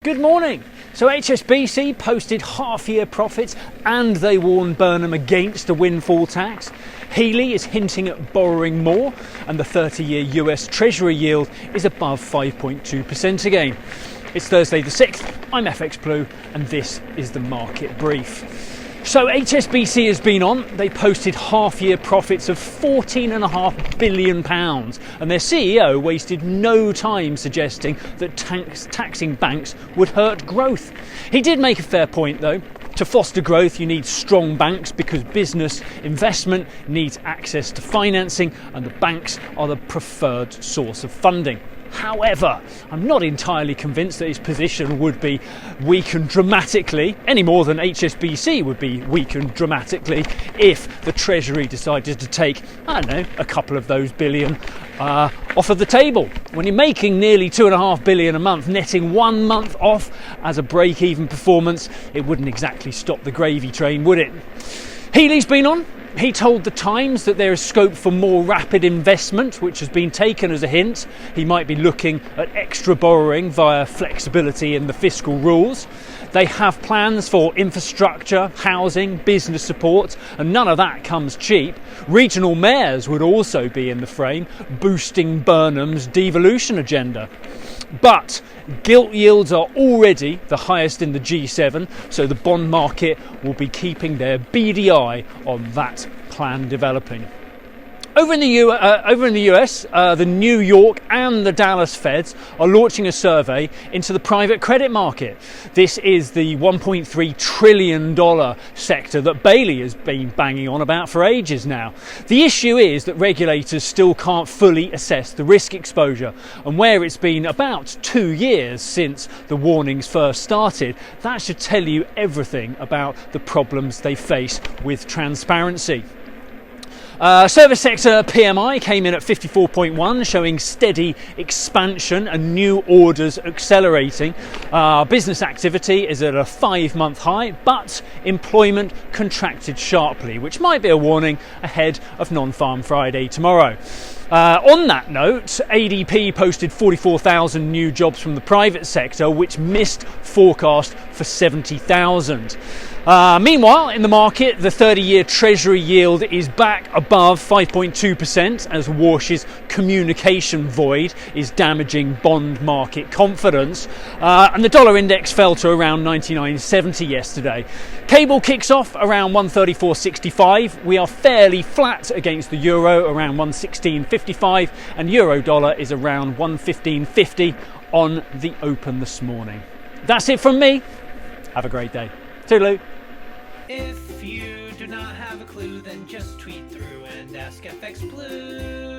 Good morning. So HSBC posted half-year profits and they warned Burnham against a windfall tax. Healy is hinting at borrowing more and the 30-year US Treasury yield is above 5.2% again. It's Thursday the 6th, I'm FxPlew and this is the market brief. So HSBC has been on. They posted half-year profits of £14.5 billion and their CEO wasted no time suggesting that taxing banks would hurt growth. He did make a fair point though. To foster growth you need strong banks because business investment needs access to financing and the banks are the preferred source of funding. However, I'm not entirely convinced that his position would be weakened dramatically, any more than HSBC would be weakened dramatically if the Treasury decided to take, I don't know, a couple of those billion off of the table. When you're making nearly £2.5 billion a month, netting 1 month off as a break-even performance, it wouldn't exactly stop the gravy train, would it? Healy's been on. He told The Times that there is scope for more rapid investment, which has been taken as a hint. He might be looking at extra borrowing via flexibility in the fiscal rules. They have plans for infrastructure, housing, business support, and none of that comes cheap. Regional mayors would also be in the frame, boosting Burnham's devolution agenda. But gilt yields are already the highest in the G7, so the bond market will be keeping their beady eye on that plan developing. Over in the US, the New York and the Dallas Feds are launching a survey into the private credit market. This is the $1.3 trillion sector that Bailey has been banging on about for ages now. The issue is that regulators still can't fully assess the risk exposure, and where it's been about 2 years since the warnings first started, that should tell you everything about the problems they face with transparency. Service sector PMI came in at 54.1, showing steady expansion and new orders accelerating. Business activity is at a 5-month high, but employment contracted sharply, which might be a warning ahead of Non-Farm Friday tomorrow. On that note, ADP posted 44,000 new jobs from the private sector, which missed forecast for 70,000. Meanwhile, in the market, the 30-year Treasury yield is back above 5.2% as Warsh's communication void is damaging bond market confidence. And the dollar index fell to around 99.70 yesterday. Cable kicks off around 134.65. We are fairly flat against the euro, around 116.55, and euro dollar is around 115.50 on the open this morning. That's it from me. Have a great day. Toodaloo. If you do not have a clue, then just tweet through and ask FxPlew.